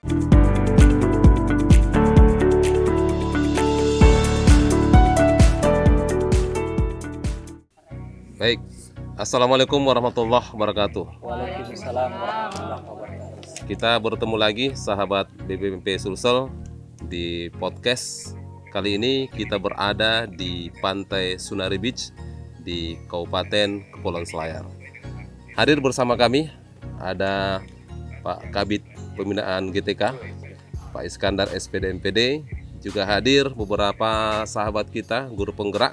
Baik, Assalamualaikum warahmatullahi wabarakatuh. Waalaikumsalam warahmatullahi wabarakatuh. Kita bertemu lagi sahabat BPMP Sulsel di podcast. Kali ini kita berada di Pantai Sunari Beach di Kabupaten Kepulauan Selayar. Hadir bersama kami ada Pak Kabid Pembinaan GTK, Pak Iskandar SPD MPD, juga hadir beberapa sahabat kita, guru penggerak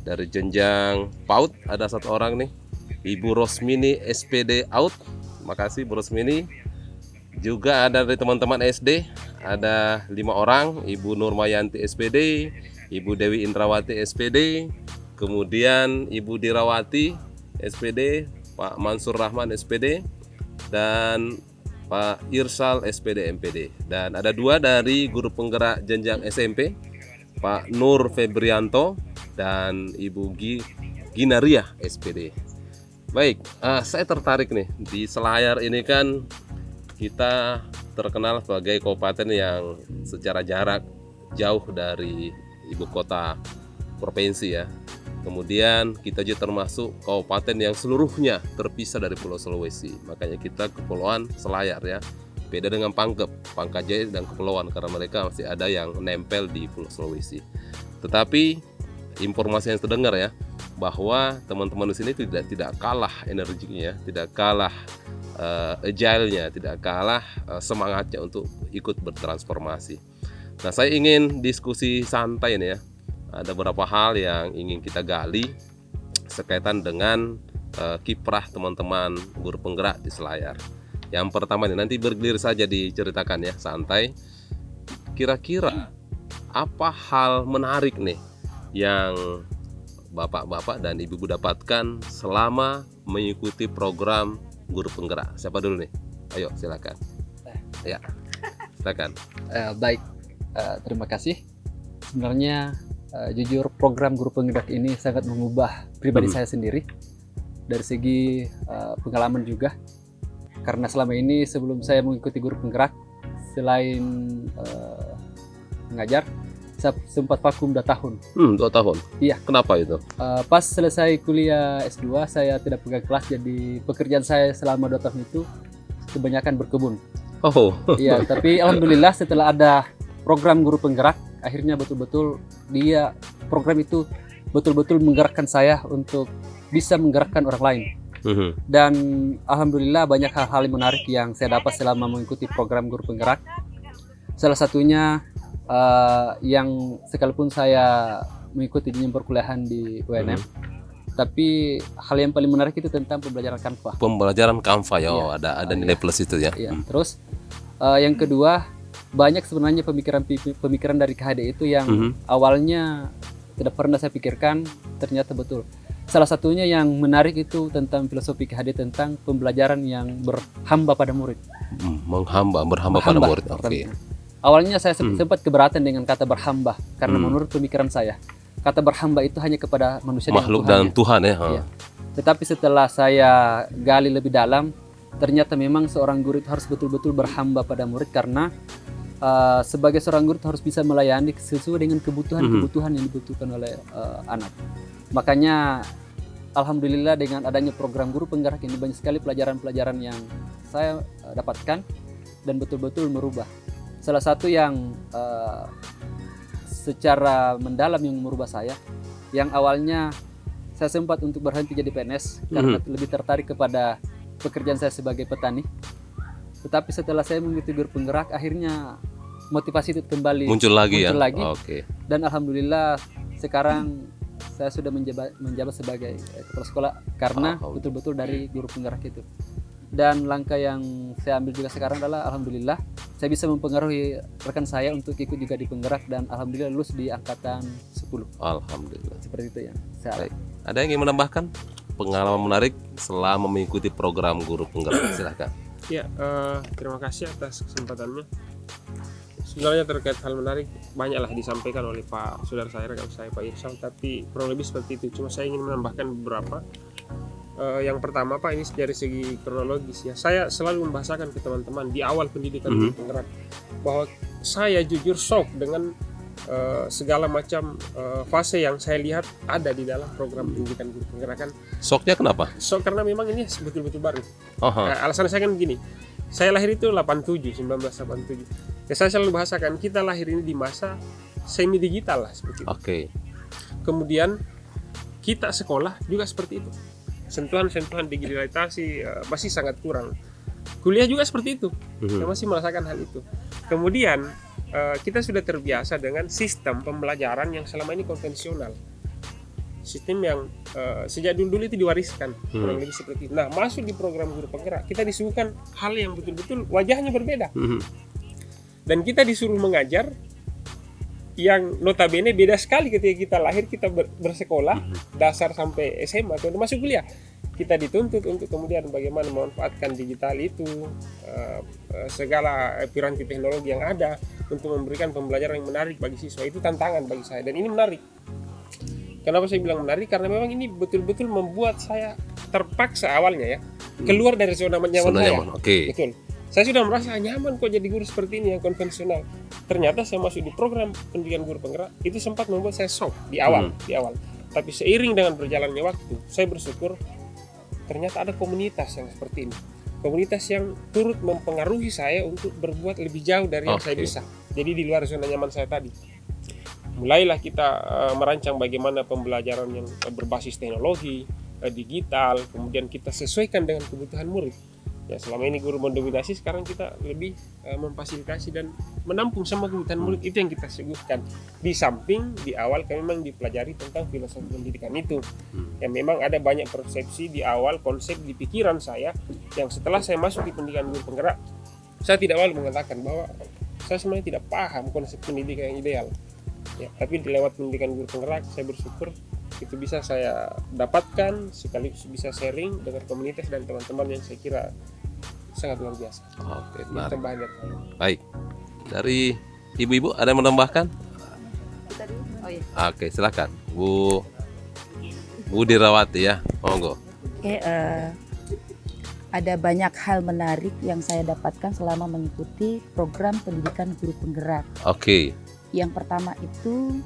dari jenjang PAUD. Ada satu orang nih, Ibu Rosmini SPD AUD. Makasih Bu Rosmini. Juga ada dari teman-teman SD, ada 5 orang, Ibu Nurmayanti SPD, Ibu Dewi Indrawati SPD, kemudian Ibu Dirawati SPD, Pak Mansur Rahman SPD, dan Pak Irsal SPD MPD. Dan ada 2 dari guru penggerak jenjang SMP, Pak Nur Febrianto dan Ibu Ginaria SPD. Baik, saya tertarik nih, di Selayar ini kan kita terkenal sebagai kabupaten yang secara jarak jauh dari ibu kota provinsi ya. Kemudian kita juga termasuk kabupaten yang seluruhnya terpisah dari Pulau Sulawesi. Makanya kita Kepulauan Selayar ya. Beda dengan Pangkep, Pangkajaya dan Kepulauan, karena mereka masih ada yang nempel di Pulau Sulawesi. Tetapi informasi yang terdengar ya, bahwa teman-teman di sini tidak kalah energinya, tidak kalah agile-nya, tidak kalah semangatnya untuk ikut bertransformasi. Nah, saya ingin diskusi santai nih ya. Ada beberapa hal yang ingin kita gali sekaitan dengan kiprah teman-teman guru penggerak di Selayar. Yang pertama nih, nanti bergilir saja diceritakan ya, santai. Kira-kira apa hal menarik nih yang bapak-bapak dan ibu-ibu dapatkan selama mengikuti program guru penggerak? Siapa dulu nih? Ayo silakan. Ya, silakan. Baik, terima kasih. Sebenarnya jujur program guru penggerak ini sangat mengubah pribadi saya sendiri dari segi pengalaman juga. Karena selama ini sebelum saya mengikuti guru penggerak, selain mengajar, saya sempat vakum 2 tahun. 2 tahun? Iya. Kenapa itu? Pas selesai kuliah S2, saya tidak pegang kelas, jadi pekerjaan saya selama 2 tahun itu kebanyakan berkebun. Oh. Iya, tapi alhamdulillah setelah ada program guru penggerak, akhirnya betul-betul program itu betul-betul menggerakkan saya untuk bisa menggerakkan orang lain. Dan alhamdulillah banyak hal-hal yang menarik yang saya dapat selama mengikuti program guru penggerak. Salah satunya yang sekalipun saya mengikuti jenjang perkuliahan di UNM, tapi hal yang paling menarik itu tentang pembelajaran Canva. Pembelajaran Canva ya, Iya. ada nilai plus itu ya. Iya. Terus yang kedua, banyak sebenarnya pemikiran dari KHD itu yang awalnya tidak pernah saya pikirkan, ternyata betul. Salah satunya yang menarik itu tentang filosofi KHD tentang pembelajaran yang berhamba pada murid. Berhamba pada murid. Oke. Awalnya saya sempat keberatan dengan kata berhamba, karena menurut pemikiran saya, kata berhamba itu hanya kepada manusia Makhluk dan Tuhan ya. Iya. Tetapi setelah saya gali lebih dalam, ternyata memang seorang guru itu harus betul-betul berhamba pada murid, karena sebagai seorang guru harus bisa melayani sesuai dengan kebutuhan yang dibutuhkan oleh anak. Makanya alhamdulillah dengan adanya program guru penggerak ini banyak sekali pelajaran-pelajaran yang saya dapatkan dan betul-betul merubah. Salah satu yang secara mendalam yang merubah saya, yang awalnya saya sempat untuk berhenti jadi PNS karena lebih tertarik kepada pekerjaan saya sebagai petani. Tetapi setelah saya mengikuti guru penggerak, akhirnya motivasi itu kembali muncul lagi. Oke. Dan alhamdulillah sekarang saya sudah menjabat sebagai kepala sekolah karena betul-betul dari guru penggerak itu. Dan langkah yang saya ambil juga sekarang adalah alhamdulillah saya bisa mempengaruhi rekan saya untuk ikut juga di penggerak, dan alhamdulillah lulus di angkatan 10. Alhamdulillah. Seperti itu ya. Baik. Ada yang ingin menambahkan pengalaman menarik selama mengikuti program guru penggerak? Silakan. Ya, terima kasih atas kesempatannya. Sebenarnya terkait hal menarik banyaklah disampaikan oleh saudara saya, rekan saya Pak Irsal, tapi kurang lebih seperti itu. Cuma saya ingin menambahkan beberapa. Yang pertama Pak, ini dari segi kronologis ya, saya selalu membahasakan ke teman-teman di awal pendidikan guru penggerak bahwa saya jujur shock dengan segala macam fase yang saya lihat ada di dalam program pendidikan guru penggerak. Shocknya kenapa? Shock karena memang ini betul-betul baru. Aha. Alasan saya kan begini, saya lahir itu 1987. Ya, saya selalu bahasakan kita lahir ini di masa semi digital lah seperti itu. Oke. Kemudian kita sekolah juga seperti itu. Sentuhan-sentuhan digitalisasi masih sangat kurang. Kuliah juga seperti itu. Saya masih merasakan hal itu. Kemudian kita sudah terbiasa dengan sistem pembelajaran yang selama ini konvensional. Sistem yang sejak dulu itu diwariskan, kurang lebih seperti itu. Nah, masuk di program guru penggerak, kita disuguhkan hal yang betul-betul wajahnya berbeda. Dan kita disuruh mengajar yang notabene beda sekali ketika kita lahir, kita bersekolah dasar sampai SMA atau masuk kuliah. Kita dituntut untuk kemudian bagaimana memanfaatkan digital itu, segala piranti teknologi yang ada untuk memberikan pembelajaran yang menarik bagi siswa. Itu tantangan bagi saya dan ini menarik. Kenapa saya bilang menarik? Karena memang ini betul-betul membuat saya terpaksa awalnya ya keluar dari zona nyaman saya. Okay. Betul. Saya sudah merasa nyaman kok jadi guru seperti ini yang konvensional. Ternyata saya masuk di program pendidikan guru penggerak itu sempat membuat saya shock di awal. Tapi seiring dengan berjalannya waktu, saya bersyukur ternyata ada komunitas yang seperti ini. Komunitas yang turut mempengaruhi saya untuk berbuat lebih jauh dari yang saya bisa. Jadi di luar zona nyaman saya tadi. Mulailah kita merancang bagaimana pembelajaran yang berbasis teknologi, digital, kemudian kita sesuaikan dengan kebutuhan murid. Ya, selama ini guru mendominasi, sekarang kita lebih memfasilitasi dan menampung semua kebutuhan murid. Itu yang kita suguhkan. Di samping di awal kami memang dipelajari tentang filosofi pendidikan itu. Yang memang ada banyak persepsi di awal, konsep di pikiran saya yang setelah saya masuk di pendidikan guru penggerak, saya tidak malu mengatakan bahwa saya sebenarnya tidak paham konsep pendidikan yang ideal. Ya, tapi lewat pendidikan guru penggerak saya bersyukur itu bisa saya dapatkan, sekaligus bisa sharing dengan komunitas dan teman-teman yang saya kira sangat luar biasa. Oke, tambahan dari saya. Baik. Dari ibu-ibu ada yang menambahkan? Oh, iya. Oke, silakan. Bu Dirawati ya. Monggo. Oke, ada banyak hal menarik yang saya dapatkan selama mengikuti program pendidikan guru penggerak. Oke. Yang pertama itu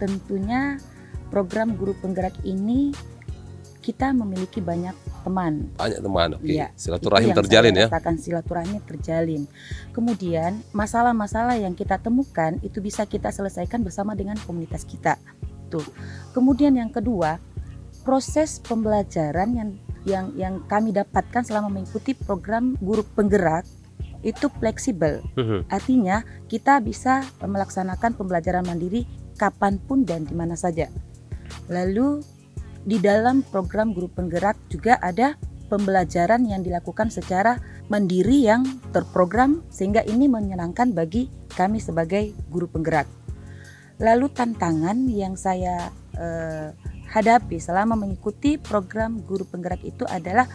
tentunya program guru penggerak ini kita memiliki banyak teman. Banyak teman, oke. Ya, Silaturahim terjalin ya. Silaturahmi terjalin. Kemudian masalah-masalah yang kita temukan itu bisa kita selesaikan bersama dengan komunitas kita. Tuh. Kemudian yang kedua, proses pembelajaran yang kami dapatkan selama mengikuti program guru penggerak itu fleksibel. Artinya kita bisa melaksanakan pembelajaran mandiri kapanpun dan di mana saja. Lalu di dalam program guru penggerak juga ada pembelajaran yang dilakukan secara mandiri yang terprogram sehingga ini menyenangkan bagi kami sebagai guru penggerak. Lalu tantangan yang saya hadapi selama mengikuti program guru penggerak itu adalah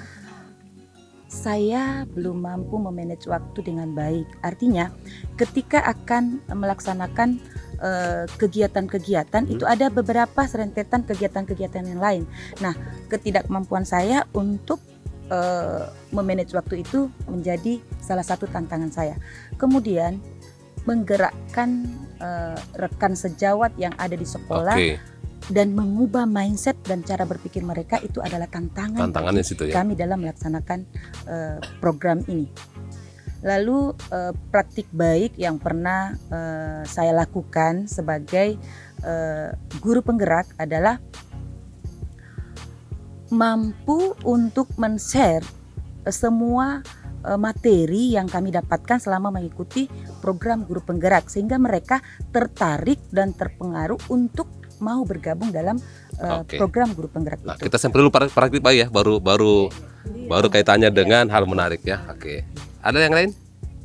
saya belum mampu memanage waktu dengan baik. Artinya ketika akan melaksanakan kegiatan-kegiatan itu ada beberapa serentetan kegiatan-kegiatan yang lain. Nah, ketidakmampuan saya untuk memanage waktu itu menjadi salah satu tantangan saya. Kemudian menggerakkan rekan sejawat yang ada di sekolah dan mengubah mindset dan cara berpikir mereka itu adalah tantangannya situ, ya? Kami dalam melaksanakan program ini. Lalu praktik baik yang pernah saya lakukan sebagai guru penggerak adalah mampu untuk men-share semua materi yang kami dapatkan selama mengikuti program guru penggerak sehingga mereka tertarik dan terpengaruh untuk mau bergabung dalam program guru penggerak itu. Kita sampai dulu praktik baik ya, baru kaitannya dengan hal menarik ya. Oke. Ada yang lain?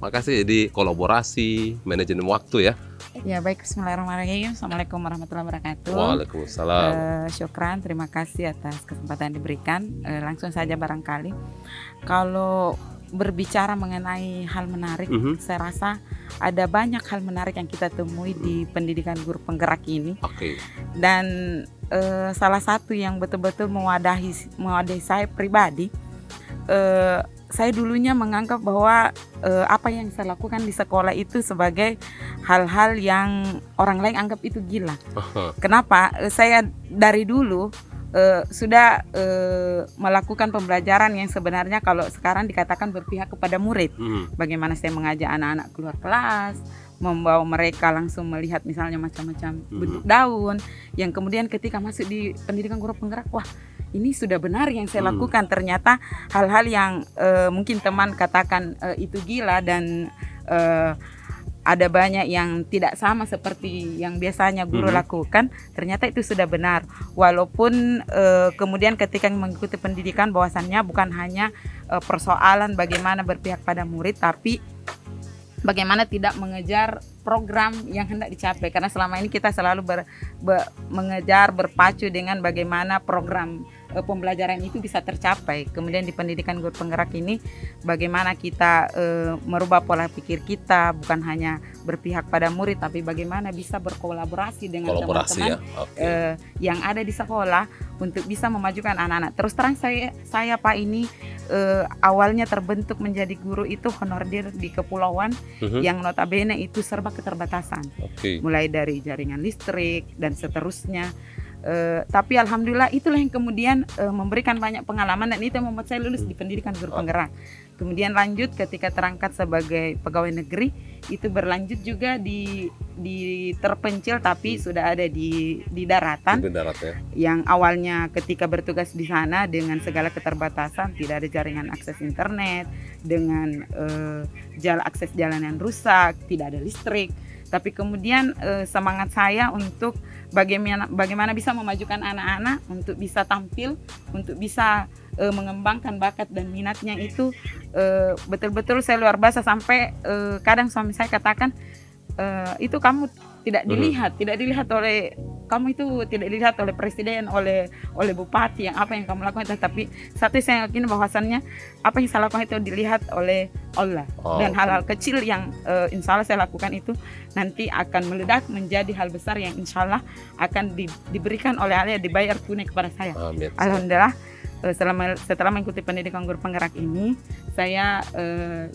Makasih. Jadi kolaborasi, manajemen waktu ya. Ya baik, bismillahirrahmanirrahim. Assalamualaikum warahmatullahi wabarakatuh. Waalaikumsalam. Syukran, terima kasih atas kesempatan yang diberikan. Langsung saja barangkali. Kalau berbicara mengenai hal menarik, saya rasa ada banyak hal menarik yang kita temui di pendidikan guru penggerak ini. Dan salah satu yang betul-betul mewadahi saya pribadi. Saya dulunya menganggap bahwa apa yang saya lakukan di sekolah itu sebagai hal-hal yang orang lain anggap itu gila. Kenapa? Saya dari dulu sudah melakukan pembelajaran yang sebenarnya kalau sekarang dikatakan berpihak kepada murid. Bagaimana saya mengajak anak-anak keluar kelas, membawa mereka langsung melihat misalnya macam-macam bentuk daun, yang kemudian ketika masuk di pendidikan guru penggerak, wah ini sudah benar yang saya lakukan. Ternyata hal-hal yang mungkin teman katakan itu gila dan ada banyak yang tidak sama seperti yang biasanya guru lakukan, ternyata itu sudah benar. Walaupun kemudian ketika mengikuti pendidikan bahwasannya bukan hanya persoalan bagaimana berpihak pada murid, tapi bagaimana tidak mengejar program yang hendak dicapai. Karena selama ini kita selalu mengejar, berpacu dengan bagaimana program pembelajaran itu bisa tercapai. Kemudian di pendidikan guru penggerak ini bagaimana kita merubah pola pikir kita, bukan hanya berpihak pada murid, tapi bagaimana bisa berkolaborasi dengan teman-teman yang ada di sekolah untuk bisa memajukan anak-anak. Terus terang saya Pak ini awalnya terbentuk menjadi guru itu honorer di kepulauan yang notabene itu serba keterbatasan. Mulai dari jaringan listrik dan seterusnya. Tapi alhamdulillah itulah yang kemudian memberikan banyak pengalaman, dan itu yang membuat saya lulus di pendidikan guru penggerak. Kemudian lanjut ketika terangkat sebagai pegawai negeri, itu berlanjut juga di terpencil tapi sudah ada di daratan. Yang awalnya ketika bertugas di sana dengan segala keterbatasan, tidak ada jaringan akses internet, dengan akses jalan yang rusak, tidak ada listrik. Tapi kemudian semangat saya untuk bagaimana bisa memajukan anak-anak untuk bisa tampil, untuk bisa mengembangkan bakat dan minatnya itu betul-betul saya luar biasa. Sampai kadang suami saya katakan, itu kamu tidak dilihat oleh kamu, itu tidak dilihat oleh presiden, oleh bupati, yang apa yang kamu lakukan. Tapi satu saya yakin bahwasannya apa yang saya lakukan itu dilihat oleh Allah. Dan hal-hal kecil yang insya Allah saya lakukan itu nanti akan meledak menjadi hal besar yang insya Allah akan diberikan oleh Allah, dibayar tunai kepada saya. Amin. Alhamdulillah. Setelah mengikuti pendidikan guru penggerak ini, saya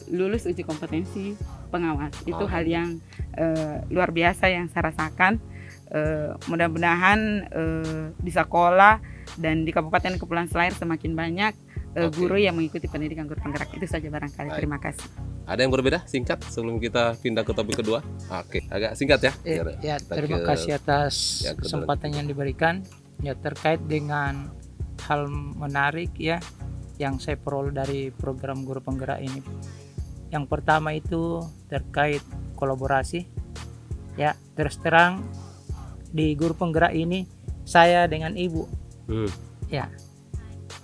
lulus uji kompetensi pengawas. Itu hal yang luar biasa yang saya rasakan. Mudah-mudahan di sekolah dan di Kabupaten Kepulauan Selayar semakin banyak guru yang mengikuti pendidikan guru penggerak. Itu saja barangkali. Terima kasih. Ada yang berbeda singkat sebelum kita pindah ke topik kedua? Agak singkat ya. Ya, terima kasih atas kesempatan yang diberikan. Ya, terkait dengan hal menarik ya yang saya peroleh dari program guru penggerak ini. Yang pertama itu terkait kolaborasi. Ya, terus terang di guru penggerak ini saya dengan ibu. Ya,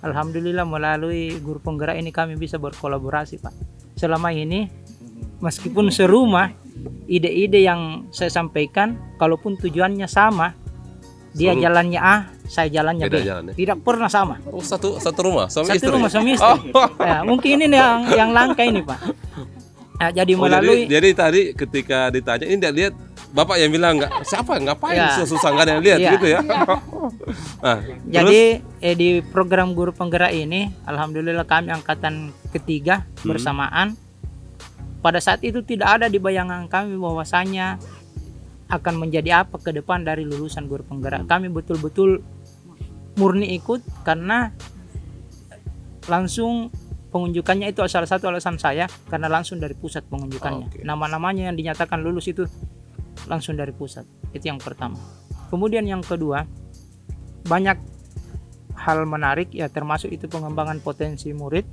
alhamdulillah melalui guru penggerak ini kami bisa berkolaborasi, Pak. Selama ini meskipun serumah, ide-ide yang saya sampaikan kalaupun tujuannya sama, dia jalannya A, saya jalannya B. Tidak pernah sama. Satu rumah suami istri. Satu rumah suami istri. Ya, mungkin ini yang langka ini, Pak. Nah, jadi melalui jadi tadi ketika ditanya ini tidak lihat Bapak yang bilang ngapain susah nggak ada yang lihat gitu ya. Nah, jadi di program guru penggerak ini alhamdulillah kami angkatan ketiga bersamaan. Pada saat itu tidak ada di bayangan kami bahwasanya akan menjadi apa ke depan dari lulusan guru penggerak. Kami betul-betul murni ikut karena langsung pengunjukannya itu salah satu alasan saya, karena langsung dari pusat pengunjukannya. Nama-namanya yang dinyatakan lulus itu langsung dari pusat. Itu yang pertama. Kemudian yang kedua, banyak hal menarik ya, termasuk itu pengembangan potensi murid.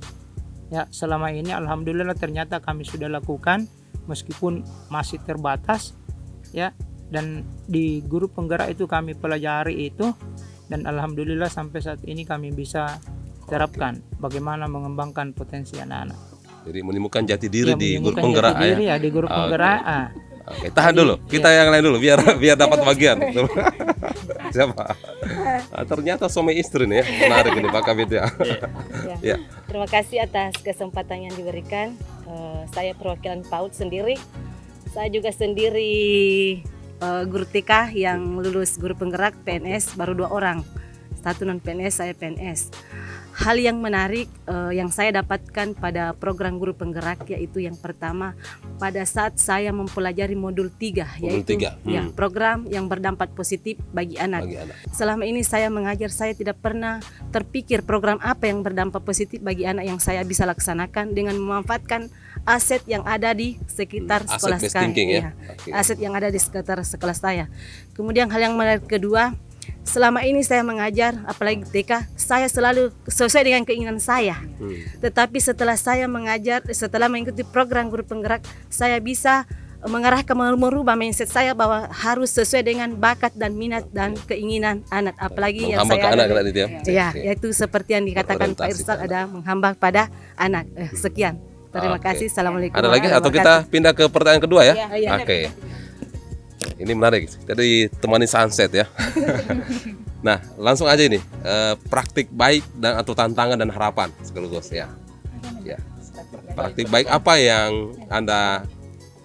Ya, selama ini alhamdulillah ternyata kami sudah lakukan meskipun masih terbatas ya, dan di guru penggerak itu kami pelajari itu, dan alhamdulillah sampai saat ini kami bisa terapkan bagaimana mengembangkan potensi anak-anak. Jadi menemukan jati diri di guru penggerak ya. Di guru penggerak. Oke, tahan dulu. Kita yang lain dulu biar dapat bagian. Siapa? Ternyata suami istri nih ya. Menarik ini Pak Kabit ya. Ya. Terima kasih atas kesempatan yang diberikan. Saya perwakilan PAUD sendiri. Saya juga sendiri guru TK yang lulus guru penggerak PNS baru 2 orang. Satu non PNS, saya PNS. Hal yang menarik yang saya dapatkan pada program guru penggerak yaitu yang pertama pada saat saya mempelajari modul 3 yaitu ya, program yang berdampak positif bagi anak. Selama ini saya mengajar, saya tidak pernah terpikir program apa yang berdampak positif bagi anak yang saya bisa laksanakan dengan memanfaatkan aset yang ada di sekitar sekolah saya. Ya. Aset yang ada di sekitar sekolah saya. Kemudian hal yang menarik kedua, selama ini saya mengajar, apalagi TK, saya selalu sesuai dengan keinginan saya. Tetapi setelah saya mengajar, setelah mengikuti program guru penggerak, saya bisa mengarahkan, merubah mindset saya bahwa harus sesuai dengan bakat dan minat dan keinginan anak. Apalagi yang saya anak ya, yaitu seperti yang dikatakan Pak Irsal, ada menghamba pada anak. Sekian. Terima kasih. Assalamualaikum. Ada lagi atau kita pindah ke pertanyaan kedua ya? Oke. Ini menarik, jadi temani sunset ya. Nah, langsung aja ini praktik baik dan atau tantangan dan harapan sekaligus ya. Praktik baik apa yang Anda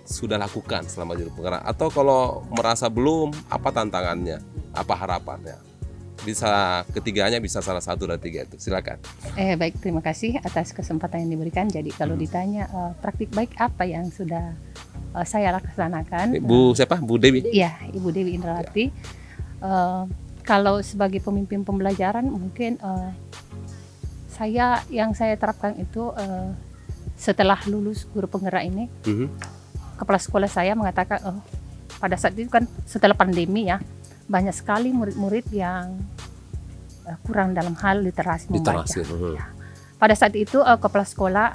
sudah lakukan selama jadi penggerak, atau kalau merasa belum, apa tantangannya, apa harapannya? Bisa ketiganya, bisa salah satu dari tiga itu. Silakan. Baik, terima kasih atas kesempatan yang diberikan. Jadi kalau ditanya praktik baik apa yang sudah saya laksanakan. Bu siapa? Bu Dewi? Iya, Ibu Dewi Indrawati. Kalau sebagai pemimpin pembelajaran mungkin yang saya terapkan itu setelah lulus guru penggerak ini, kepala sekolah saya mengatakan pada saat itu kan setelah pandemi ya, banyak sekali murid-murid yang kurang dalam hal literasi membaca. Ya. Pada saat itu kepala sekolah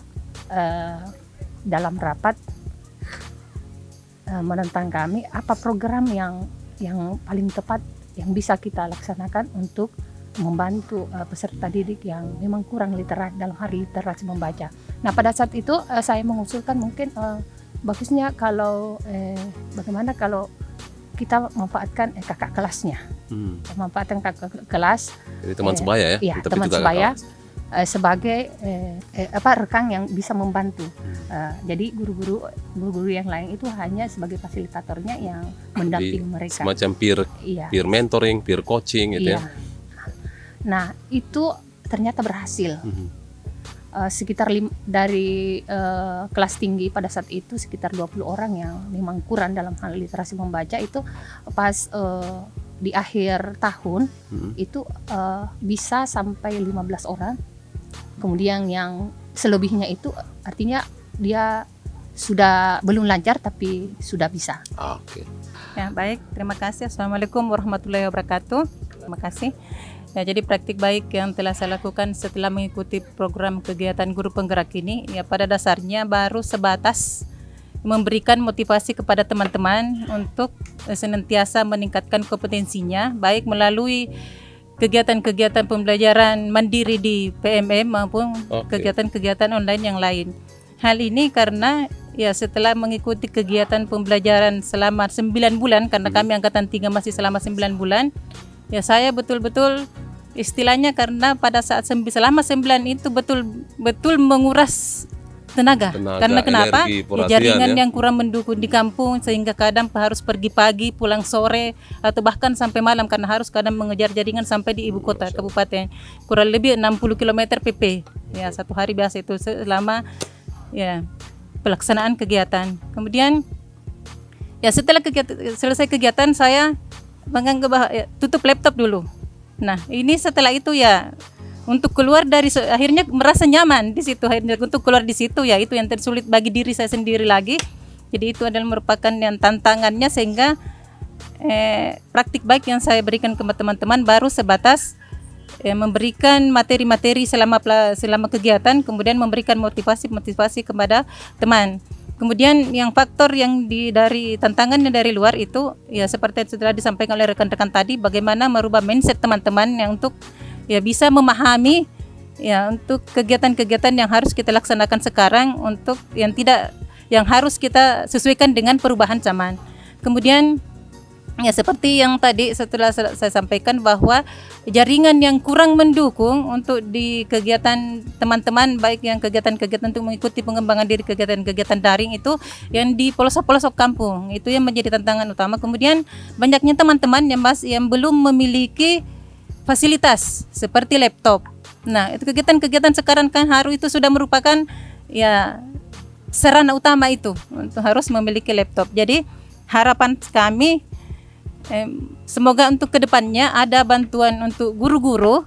dalam rapat menentang kami apa program yang paling tepat yang bisa kita laksanakan untuk membantu peserta didik yang memang kurang literat dalam hal literasi membaca. Nah, pada saat itu saya mengusulkan mungkin bagusnya kalau bagaimana kalau kita memanfaatkan kakak kelasnya, memanfaatkan kakak kelas. Jadi teman sebaya ya? Iya, teman sebaya sebagai rekan yang bisa membantu. Jadi guru-guru yang lain itu hanya sebagai fasilitatornya yang mendampingi mereka. Semacam peer mentoring, peer coaching gitu ya. Nah, itu ternyata berhasil. Sekitar dari kelas tinggi pada saat itu sekitar 20 orang yang memang kurang dalam hal literasi membaca itu pas di akhir tahun itu bisa sampai 15 orang. Kemudian yang selebihnya itu artinya dia sudah belum lancar tapi sudah bisa. Oke. Ya, baik, terima kasih. Assalamualaikum warahmatullahi wabarakatuh. Terima kasih. Ya, jadi praktik baik yang telah saya lakukan setelah mengikuti program kegiatan guru penggerak ini, ya pada dasarnya baru sebatas memberikan motivasi kepada teman-teman untuk senantiasa meningkatkan kompetensinya, baik melalui kegiatan-kegiatan pembelajaran mandiri di PMM maupun kegiatan-kegiatan online yang lain. Hal ini karena ya setelah mengikuti kegiatan pembelajaran selama 9 bulan, karena kami angkatan 3 masih selama 9 bulan, ya saya betul-betul istilahnya karena pada saat selama 9 itu betul-betul menguras tenaga. Karena kenapa? Ya, jaringan yang kurang mendukung di kampung sehingga kadang harus pergi pagi, pulang sore atau bahkan sampai malam karena harus kadang mengejar jaringan sampai di ibu kota kabupaten. Kurang lebih 60 km PP. Ya, satu hari biasa itu selama ya pelaksanaan kegiatan. Kemudian ya setelah selesai kegiatan saya menganggap tutup laptop dulu. Nah, ini setelah itu ya untuk keluar dari akhirnya merasa nyaman di situ, akhirnya untuk keluar di situ ya itu yang tersulit bagi diri saya sendiri lagi. Jadi itu adalah merupakan yang tantangannya sehingga praktik baik yang saya berikan ke teman-teman baru sebatas memberikan materi-materi selama kegiatan, kemudian memberikan motivasi kepada teman. Kemudian yang faktor yang dari tantangannya dari luar itu ya seperti yang sudah disampaikan oleh rekan-rekan tadi, bagaimana merubah mindset teman-teman yang untuk ya bisa memahami ya untuk kegiatan-kegiatan yang harus kita laksanakan sekarang untuk yang harus kita sesuaikan dengan perubahan zaman. Kemudian Ya, seperti yang tadi setelah saya sampaikan bahwa jaringan yang kurang mendukung untuk di kegiatan teman-teman, baik yang kegiatan-kegiatan untuk mengikuti pengembangan diri kegiatan-kegiatan daring itu yang di pelosok-pelosok kampung, itu yang menjadi tantangan utama. Kemudian banyaknya teman-teman yang belum memiliki fasilitas seperti laptop. Nah, itu kegiatan-kegiatan sekarang kan harus itu sudah merupakan ya sarana utama itu untuk harus memiliki laptop. Jadi harapan kami semoga untuk kedepannya ada bantuan untuk guru-guru,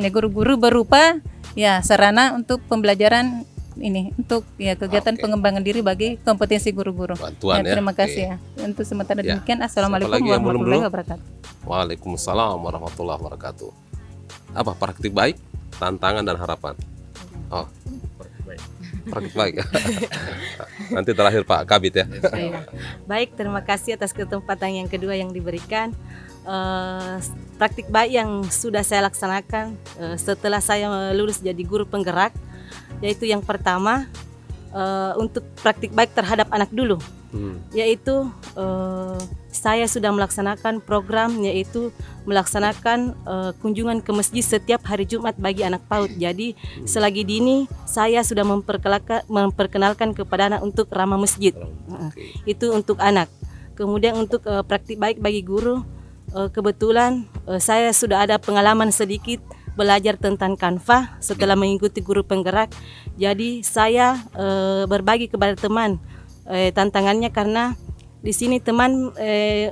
guru-guru berupa ya sarana untuk pembelajaran ini untuk ya kegiatan pengembangan diri bagi kompetensi guru-guru. Bantuan Terima kasih ya. Untuk sementara demikian, Assalamualaikum Siapa lagi yang belum warahmatullahi dulu? wabarakatuh. Waalaikumsalam warahmatullahi wabarakatuh. Apa praktik baik, tantangan dan harapan? Oh, praktik baik. Nanti terakhir Pak Kabit ya. Baik, terima kasih atas kesempatan yang kedua yang diberikan. Praktik baik yang sudah saya laksanakan setelah saya lulus jadi guru penggerak, yaitu yang pertama untuk praktik baik terhadap anak dulu, yaitu saya sudah melaksanakan program, yaitu melaksanakan kunjungan ke masjid setiap hari Jumat bagi anak PAUD. Jadi selagi dini saya sudah memperkenalkan kepada anak untuk ramah masjid. Itu untuk anak. Kemudian untuk praktik baik bagi guru, kebetulan saya sudah ada pengalaman sedikit belajar tentang Canva setelah mengikuti guru penggerak. Jadi saya berbagi kepada teman tantangannya, karena di sini teman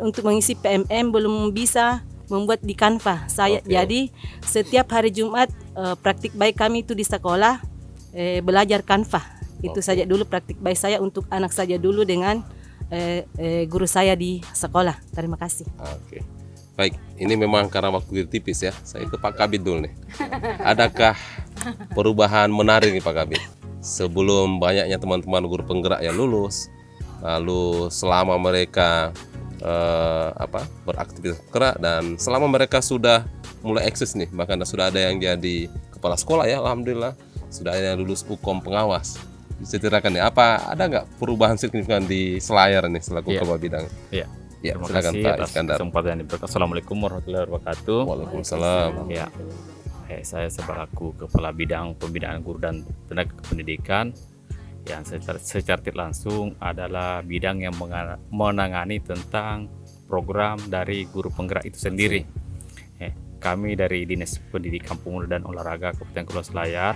untuk mengisi PMM belum bisa membuat di Canva. Jadi setiap hari Jumat praktik baik kami itu di sekolah belajar Canva. Itu saja dulu praktik baik saya untuk anak saja dulu dengan guru saya di sekolah. Terima kasih. Oke. Baik, ini memang karena waktu tipis ya. Saya ke Pak Kabit dulu nih. Adakah perubahan menarik nih Pak Kabit? Sebelum banyaknya teman-teman guru penggerak yang lulus, lalu selama mereka beraktivitas bergerak, dan selama mereka sudah mulai eksis nih, bahkan sudah ada yang jadi kepala sekolah ya, alhamdulillah, sudah ada yang lulus UKOM pengawas. Bisa ceritakan nih, ada nggak perubahan signifikan di Selayar nih selaku kepala bidang? Iya. Ya, Terima silakan kasih Pak atas Iskandar. kesempatan yang diberikan. Assalamualaikum warahmatullahi wabarakatuh. Waalaikumsalam. Ya, saya selaku kepala bidang pembinaan guru dan tenaga kependidikan yang secara tidak langsung adalah bidang yang menangani tentang program dari guru penggerak itu sendiri. Kami dari Dinas Pendidikan Pemuda dan Olahraga Kabupaten Kepulauan Selayar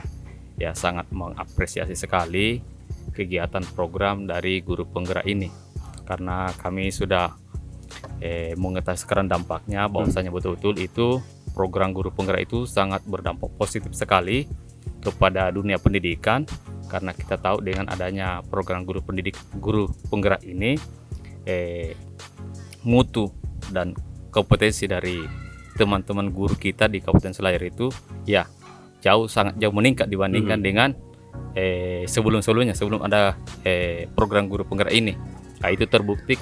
ya sangat mengapresiasi sekali kegiatan program dari guru penggerak ini, karena kami sudah mengetahui sekarang dampaknya, bahwasanya betul-betul itu program guru penggerak itu sangat berdampak positif sekali kepada dunia pendidikan, karena kita tahu dengan adanya program guru penggerak ini mutu dan kompetensi dari teman-teman guru kita di Kabupaten Selayar itu ya sangat jauh meningkat dibandingkan dengan sebelum-sebelumnya, sebelum ada program guru penggerak ini. Nah, itu terbukti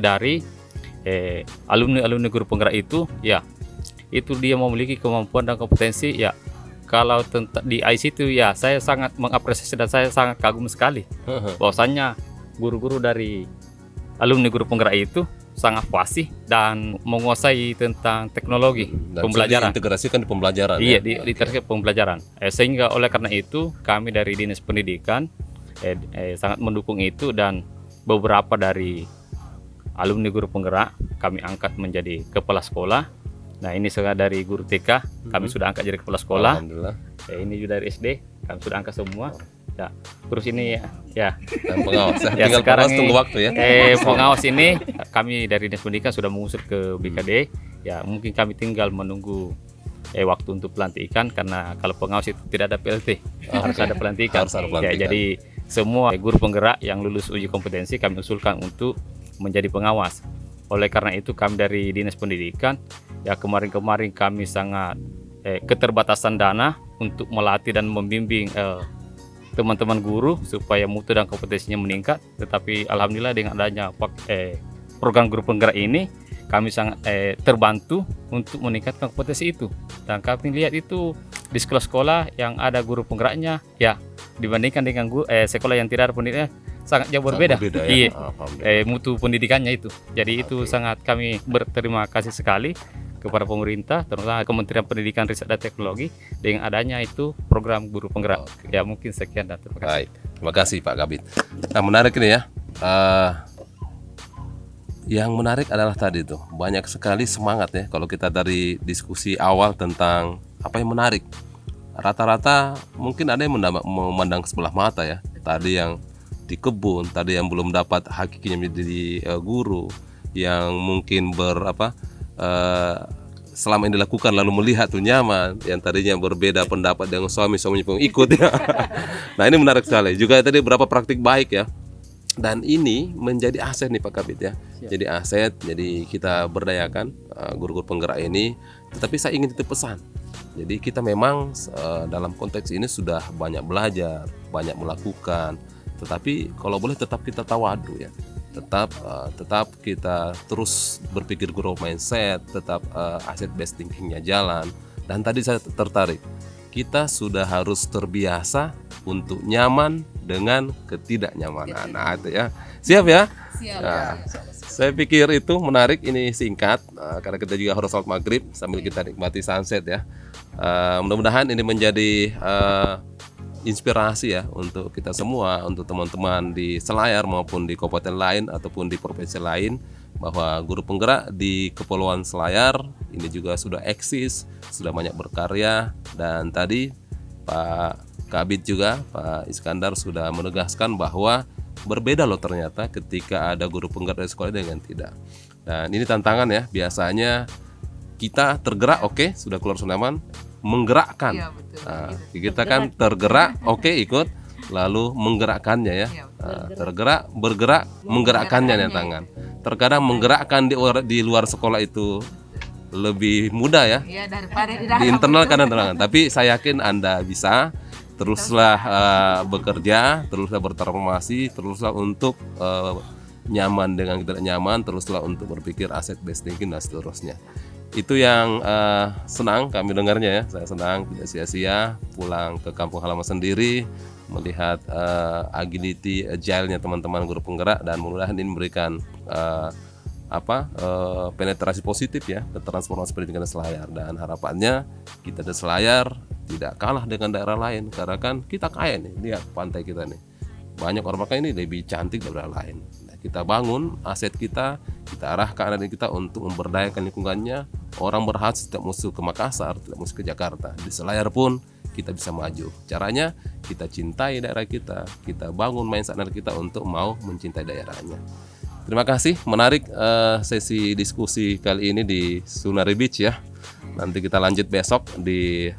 dari alumni guru penggerak itu ya, itu dia memiliki kemampuan dan kompetensi ya. Kalau di ICT ya saya sangat mengapresiasi dan saya sangat kagum sekali bahwasannya guru-guru dari alumni guru penggerak itu sangat fasih dan menguasai tentang teknologi Dan pembelajaran. diintegrasikan di pembelajaran. Iya, diterapkan pembelajaran. Sehingga oleh karena itu kami dari Dinas Pendidikan sangat mendukung itu, dan beberapa dari alumni guru penggerak kami angkat menjadi kepala sekolah. Nah, ini sudah dari guru TK kami sudah angkat jadi kepala sekolah. Alhamdulillah. Ini juga dari SD kami sudah angkat semua. Ya, terus ini ya Dan pengawas. Ya, Tinggal sekarang pengawas, tunggu waktu ya. pengawas ini kami dari Dinas Pendidikan sudah mengusut ke BKD. Ya, mungkin kami tinggal menunggu waktu untuk pelantikan, karena kalau pengawas itu tidak ada PLT, harus ada pelantikan. Harus ada pelantikan. Ya, jadi semua guru penggerak yang lulus uji kompetensi kami usulkan untuk menjadi pengawas. Oleh karena itu kami dari Dinas Pendidikan ya kemarin kami sangat keterbatasan dana untuk melatih dan membimbing teman-teman guru supaya mutu dan kompetensinya meningkat. Tetapi alhamdulillah dengan adanya program guru penggerak ini kami sangat terbantu untuk meningkatkan kompetensi itu. Dan kami lihat itu di sekolah-sekolah yang ada guru penggeraknya ya, dibandingkan dengan sekolah yang tidak ada pendidikan, sangat jauh berbeda. Berbeda ya. Iya. Alhamdulillah. Mutu pendidikannya itu. Jadi itu Oke. sangat kami berterima kasih sekali kepada pemerintah, terutama Kementerian Pendidikan Riset dan Teknologi dengan adanya itu program guru penggerak. Oke. Ya mungkin sekian dan terima kasih. Baik, terima kasih Pak Kabit. Nah, menarik ini ya. Yang menarik adalah tadi tuh banyak sekali semangat ya kalau kita dari diskusi awal tentang apa yang menarik. Rata-rata mungkin ada yang memandang sebelah mata ya. Tadi yang di kebun, tadi yang belum dapat hakikinya menjadi guru, yang mungkin selama ini dilakukan lalu melihat tuh nyaman, yang tadinya berbeda pendapat dengan suaminya pun ikut ya. Nah ini menarik sekali. Juga tadi beberapa praktik baik ya. Dan ini menjadi aset nih Pak Kabit ya. Jadi aset, jadi kita berdayakan guru-guru penggerak ini. Tetapi saya ingin titip pesan. Jadi kita memang dalam konteks ini sudah banyak belajar, banyak melakukan. Tetapi kalau boleh tetap kita tawadu ya. Tetap kita terus berpikir growth mindset, tetap asset based thinkingnya jalan. Dan tadi saya tertarik, kita sudah harus terbiasa untuk nyaman dengan ketidaknyamanan. Nah itu ya, siap ya? Siap. Nah, saya pikir itu menarik, ini singkat karena kita juga harus sholat maghrib sambil kita nikmati sunset ya. Mudah-mudahan ini menjadi inspirasi ya untuk kita semua, untuk teman-teman di Selayar maupun di kabupaten lain ataupun di provinsi lain, bahwa guru penggerak di Kepulauan Selayar ini juga sudah eksis, sudah banyak berkarya. Dan tadi Pak Kabit juga, Pak Iskandar sudah menegaskan bahwa berbeda loh ternyata ketika ada guru penggerak di sekolah dengan tidak. Dan ini tantangan ya, biasanya kita tergerak oke, sudah keluar sunaman, menggerakkan. Iya, betul. Nah, kita kan tergerak oke ikut, lalu menggerakkannya ya. Tergerak, bergerak, menggerakkannya nih tangan. Terkadang menggerakkan di luar sekolah itu lebih mudah ya. Iya, daripada di dalam. Di internal kadang-kadang. Tapi saya yakin Anda bisa. Teruslah bekerja, teruslah bertransformasi, teruslah untuk nyaman dengan tidak nyaman, teruslah untuk berpikir asset based thinking dan seterusnya. Itu yang senang kami dengarnya ya. Saya senang tidak sia-sia pulang ke kampung halaman sendiri, melihat agility, agile-nya teman-teman guru penggerak, dan mudah-mudahan ini memberikan penetrasi positif ya ke transformasi pendidikan di Selayar. Dan harapannya kita di Selayar tidak kalah dengan daerah lain, karena kan kita kaya nih, lihat pantai kita nih, banyak orang pakai ini lebih cantik dari daerah lain. Nah, kita bangun aset kita arahkan anak kita untuk memberdayakan lingkungannya. Orang berhasil tidak musuh ke Makassar, tidak musuh ke Jakarta. Di Selayar pun kita bisa maju. Caranya kita cintai daerah kita bangun mindset anak kita untuk mau mencintai daerahnya. Terima kasih, menarik sesi diskusi kali ini di Sunari Beach ya. Nanti kita lanjut besok di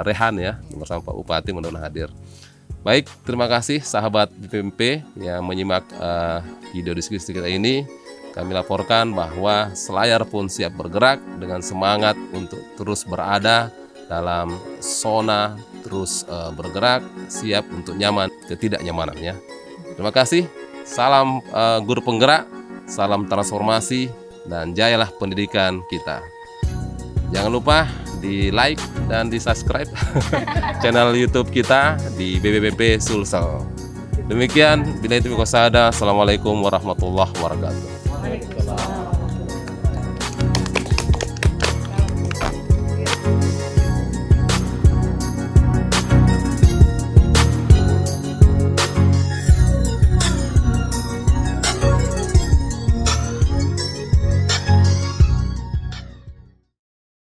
Rehan ya, bersama Pak Bupati mudah-mudahan hadir. Baik, terima kasih sahabat BPMP yang menyimak video diskusi kita ini. Kami laporkan bahwa Selayar pun siap bergerak dengan semangat untuk terus berada dalam zona, terus bergerak, siap untuk nyaman ketidaknyamanannya. Terima kasih. Salam guru penggerak, salam transformasi, dan jayalah pendidikan kita. Jangan lupa di like dan di subscribe channel YouTube kita di BPMP Sulsel. Demikian, billahi taufiq wal hidayah. Assalamualaikum warahmatullahi wabarakatuh. Waalaikumsalam.